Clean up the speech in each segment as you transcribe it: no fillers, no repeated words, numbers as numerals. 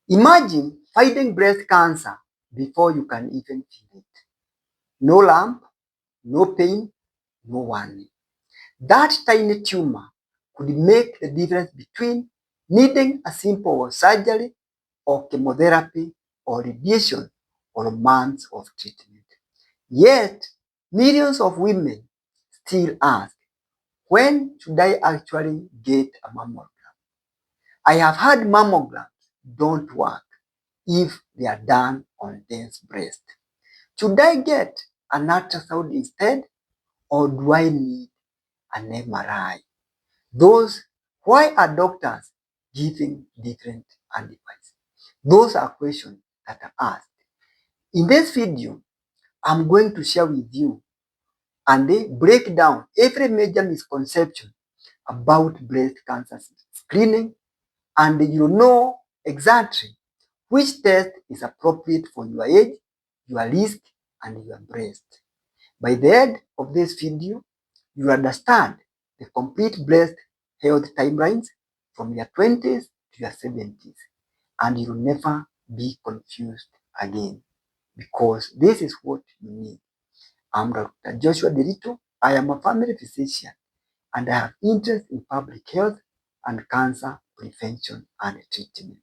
Imagine fighting breast cancer before you can even feel it. No lump, no pain, no warning. That tiny tumor could make the difference between needing a simple surgery or chemotherapy or radiation or months of treatment. Yet, millions of women still ask, when should I actually get a mammogram? I have heard mammograms don't work if they are done on dense breast. Should I get an ultrasound instead, or do I need an MRI? Those, why are doctors giving different advice? Those are questions that are asked. In this video, I'm going to share with you and they break down every major misconception about breast cancer screening, and you know exactly which test is appropriate for your age, your risk, and your breast. By the end of this video, you understand the complete breast health timelines from your 20s to your 70s, and you'll never be confused again, because this is what you need. I'm Dr. Joshua Derito. I am a family physician and I have interest in public health and cancer prevention and treatment.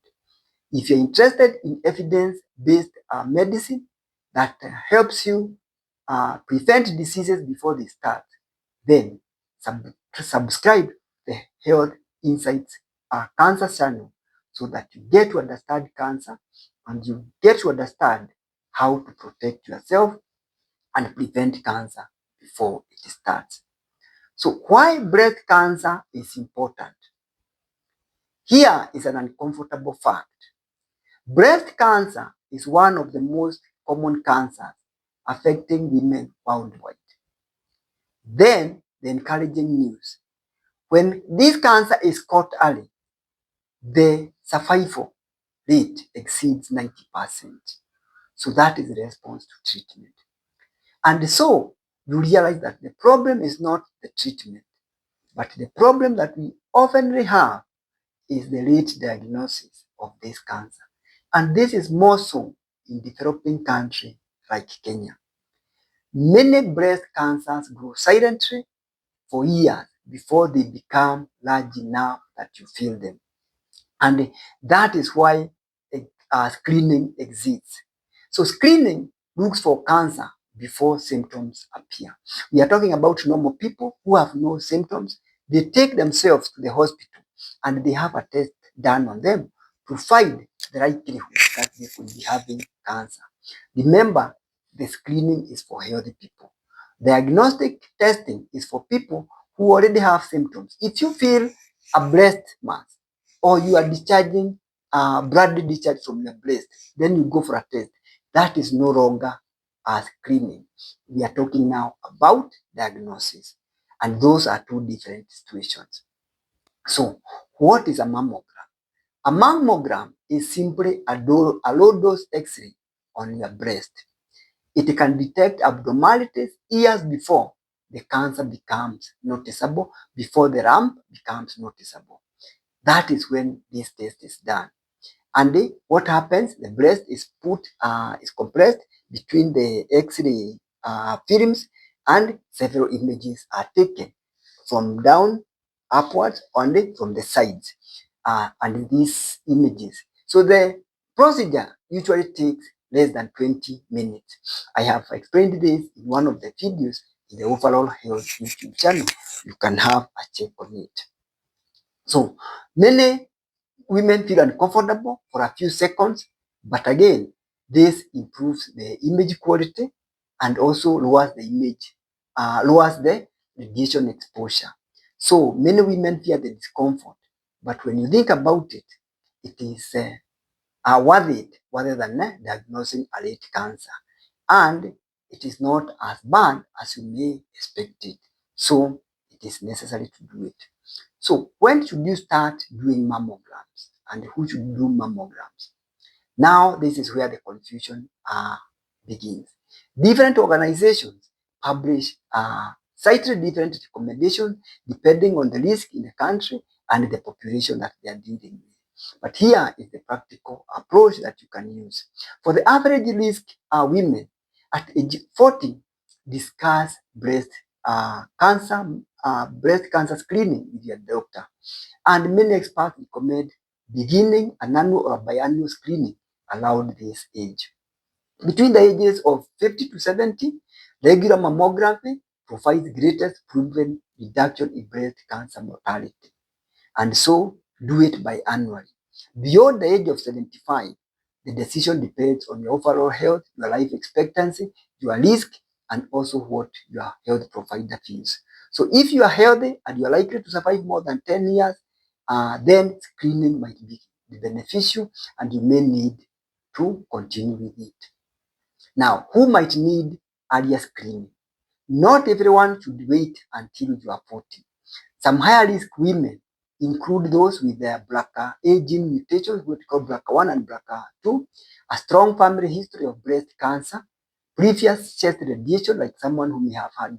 If you're interested in evidence-based medicine that helps you prevent diseases before they start, then subscribe to the Health Insights Cancer channel so that you get to understand cancer and you get to understand how to protect yourself and prevent cancer before it starts. So why breast cancer is important? Here is an uncomfortable fact. Breast cancer is one of the most common cancers affecting women worldwide. Then, the encouraging news. When this cancer is caught early, the survival rate exceeds 90%. So that is the response to treatment. And so, you realize that the problem is not the treatment, but the problem that we often have is the late diagnosis of this cancer. And this is more so in developing countries like Kenya. Many breast cancers grow silently for years before they become large enough that you feel them. And that is why screening exists. So screening looks for cancer before symptoms appear. We are talking about normal people who have no symptoms. They take themselves to the hospital and they have a test done on them to find the likelihood that they could be having cancer. Remember, the screening is for healthy people. Diagnostic testing is for people who already have symptoms. If you feel a breast mass or you are discharging blood discharge from your breast, then you go for a test. That is no longer a screening. We are talking now about diagnosis. And those are two different situations. So, what is a mammogram? A mammogram is simply a low-dose X-ray on your breast. It can detect abnormalities years before the cancer becomes noticeable, before the lump becomes noticeable. That is when this test is done. And what happens? The breast is is compressed between the X-ray films, and several images are taken from down, upwards, and from the sides, and these images. So the procedure usually takes less than 20 minutes. I have explained this in one of the videos in the Overall Health YouTube channel. You can have a check on it. So many women feel uncomfortable for a few seconds, but again, this improves the image quality and also lowers the radiation exposure. So many women fear the discomfort, but when you think about it, it is worth it rather than diagnosing a late cancer. And it is not as bad as you may expect it. So it is necessary to do it. So when should you start doing mammograms and who should do mammograms? Now this is where the confusion begins. Different organizations publish slightly different recommendations depending on the risk in the country and the population that they are dealing with. But here is the practical approach that you can use. For the average risk women at age 40, discuss breast cancer screening with your doctor. And many experts recommend beginning an annual or biannual screening around this age. Between the ages of 50 to 70, regular mammography provides greatest proven reduction in breast cancer mortality. And so do it biannually. Beyond the age of 75, the decision depends on your overall health, your life expectancy, your risk, and also what your health provider feels. So if you are healthy and you are likely to survive more than 10 years, then screening might be beneficial and you may need to continue with it. Now, who might need earlier screening? Not everyone should wait until you are 40. Some higher risk women include those with their BRCA gene mutations, what we call BRCA1 and BRCA2, a strong family history of breast cancer, previous chest radiation, like someone who may have had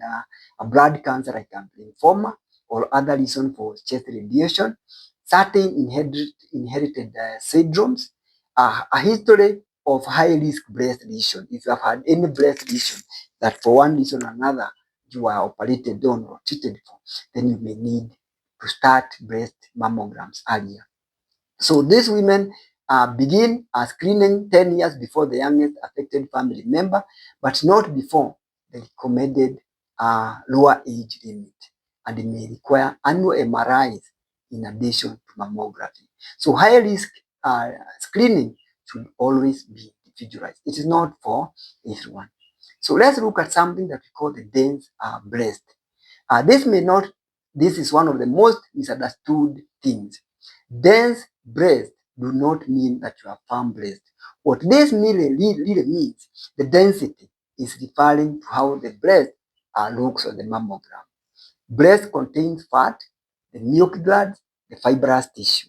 a blood cancer like lymphoma or other reason for chest radiation, certain inherited syndromes, a history of high risk breast lesion. If you have had any breast lesion that for one reason or another you are operated on or treated for, then you may need to start breast mammograms earlier. So these women begin screening 10 years before the youngest affected family member, but not before the recommended lower age limit, and they may require annual MRIs in addition to mammography. So high risk screening should always be individualized. It is not for everyone. So let's look at something that we call the dense breast. This is one of the most misunderstood things. Dense breast do not mean that you have firm breast. What this really means, the density is referring to how the breast looks on the mammogram. Breast contains fat, the milk glands, the fibrous tissue.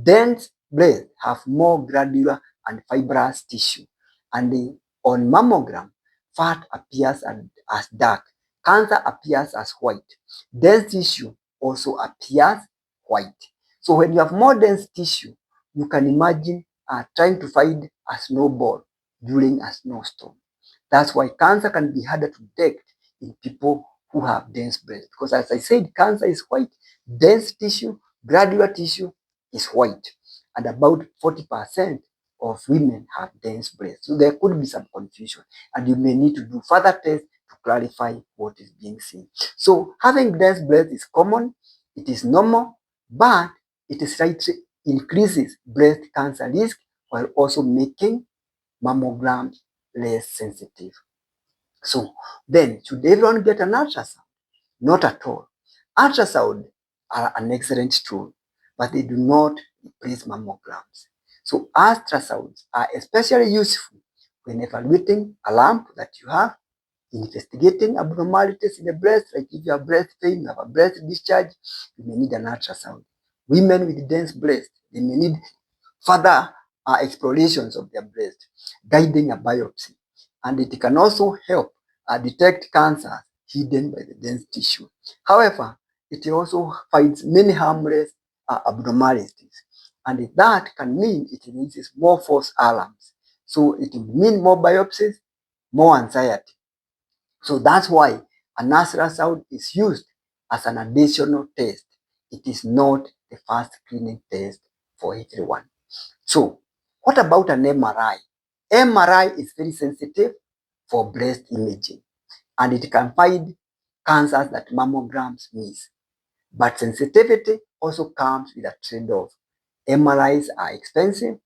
Dense breast have more granular and fibrous tissue. And on mammogram, fat appears as dark. Cancer appears as white. Dense tissue also appears white. So when you have more dense tissue, you can imagine trying to find a snowball during a snowstorm. That's why cancer can be harder to detect in people who have dense breast. Because as I said, cancer is white, dense tissue, granular tissue is white. And about 40% of women have dense breast. So there could be some confusion. And you may need to do further tests to clarify what is being seen. So having dense breast is common, it is normal, but it slightly increases breast cancer risk while also making mammograms less sensitive. So then, should everyone get an ultrasound? Not at all. Ultrasound are an excellent tool, but they do not replace mammograms. So ultrasounds are especially useful when evaluating a lump that you have, investigating abnormalities in the breast, like if you have breast pain, you have a breast discharge, you may need an ultrasound. Women with dense breast, they may need further explorations of their breast, guiding a biopsy. And it can also help detect cancer hidden by the dense tissue. However, it also finds many harmless abnormalities. And that can mean it releases more false alarms. So it will mean more biopsies, more anxiety. So that's why an ultrasound is used as an additional test. It is not the first screening test for everyone. So what about an MRI? MRI is very sensitive for breast imaging, and it can find cancers that mammograms miss. But sensitivity also comes with a trade-off. MRIs are expensive,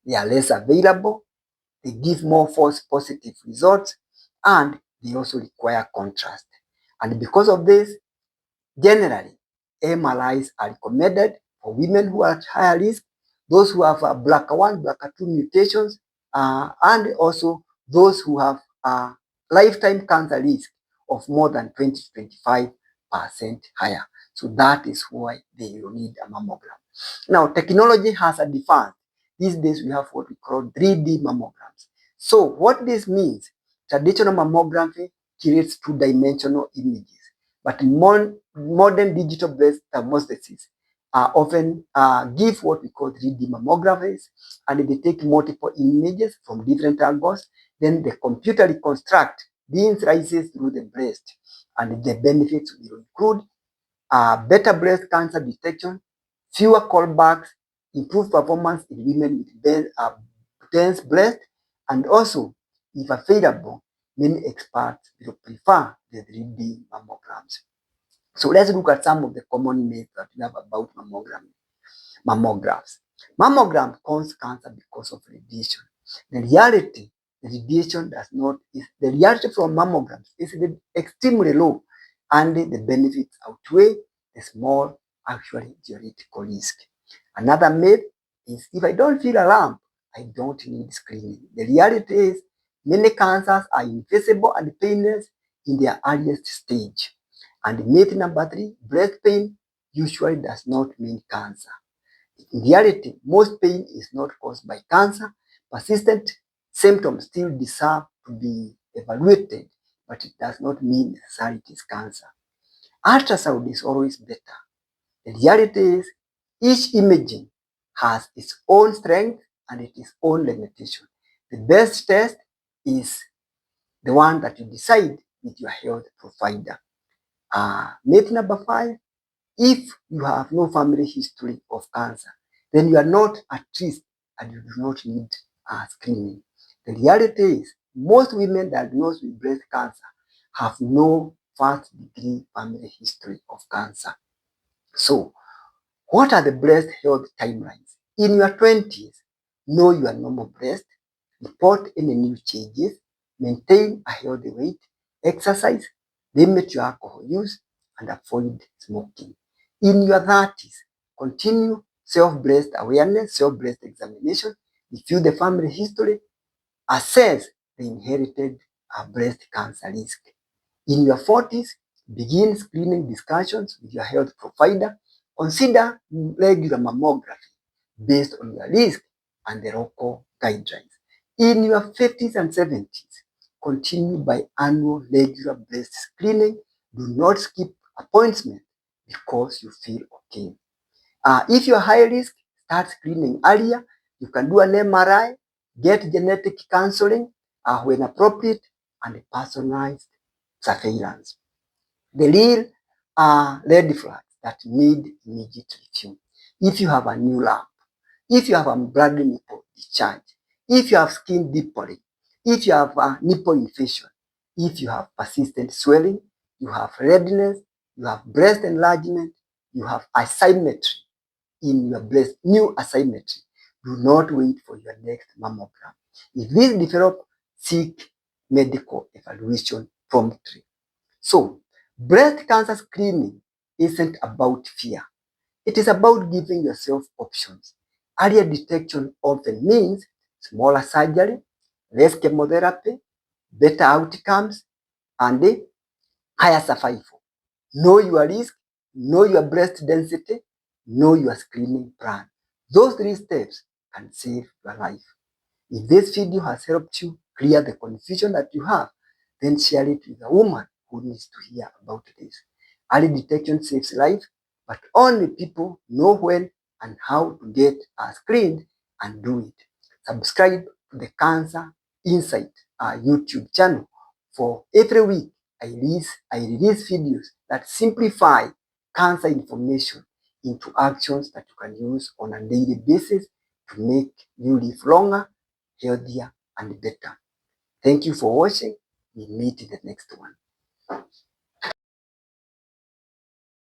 they are less available, they give more false positive results, and they also require contrast. And because of this, generally, MRIs are recommended for women who are at higher risk, those who have BRCA1, BRCA2 mutations, and also those who have lifetime cancer risk of more than 20 to 25% higher. So that is why they will need a mammogram. Now, technology has advanced. These days, we have what we call 3D mammograms. So what this means, traditional mammography creates two-dimensional images, but modern digital-based thermostasis often give what we call 3D mammographies, and they take multiple images from different angles. Then the computer reconstruct the rises through the breast, and the benefits will include better breast cancer detection, fewer callbacks, improved performance in women with dense breast, and also, if available, many experts will prefer the 3D mammograms. So let's look at some of the common myths that we have about mammograms. Mammogram causes cancer because of radiation. The reality, the radiation does not, the reality from mammograms is extremely low, and the benefits outweigh the small, actually theoretical risk. Another myth is if I don't feel alarmed, I don't need screening. The reality is many cancers are invisible and painless in their earliest stage. And myth number 3, breast pain usually does not mean cancer. In reality, most pain is not caused by cancer. Persistent symptoms still deserve to be evaluated, but it does not mean necessarily it is cancer. Ultrasound is always better. The reality is each imaging has its own strength and its own limitation. The best test is the one that you decide with your health provider. Myth number 5, if you have no family history of cancer, then you are not at risk and you do not need screening. The reality is most women diagnosed with breast cancer have no first degree family history of cancer. So, what are the breast health timelines? In your 20s, know your normal breast, report any new changes, maintain a healthy weight, exercise, limit your alcohol use, and avoid smoking. In your 30s, continue self-breast awareness, self-breast examination, review the family history, assess the inherited breast cancer risk. In your 40s, begin screening discussions with your health provider. Consider regular mammography based on your risk and the local guidelines. In your 50s and 70s, continue biannual regular breast screening. Do not skip appointments because you feel okay. If you're high risk, start screening earlier. You can do an MRI, get genetic counseling when appropriate, and personalized surveillance. The real red flags that need immediate review. If you have a new lump, if you have a blood nipple discharge, if you have skin dimpling, if you have a nipple infection, if you have persistent swelling, you have redness, you have breast enlargement, you have asymmetry in your breast, new asymmetry, do not wait for your next mammogram. If these develop, seek medical evaluation promptly. So, breast cancer screening isn't about fear. It is about giving yourself options. Earlier detection often means smaller surgery, less chemotherapy, better outcomes, and higher survival. Know your risk, know your breast density, know your screening plan. Those 3 steps can save your life. If this video has helped you clear the confusion that you have, then share it with a woman who needs to hear about this. Early detection saves life, but only people know when and how to get screened and do it. Subscribe to the Cancer Insight YouTube channel. For every week, I release videos that simplify cancer information into actions that you can use on a daily basis to make you live longer, healthier, and better. Thank you for watching. We meet in the next one.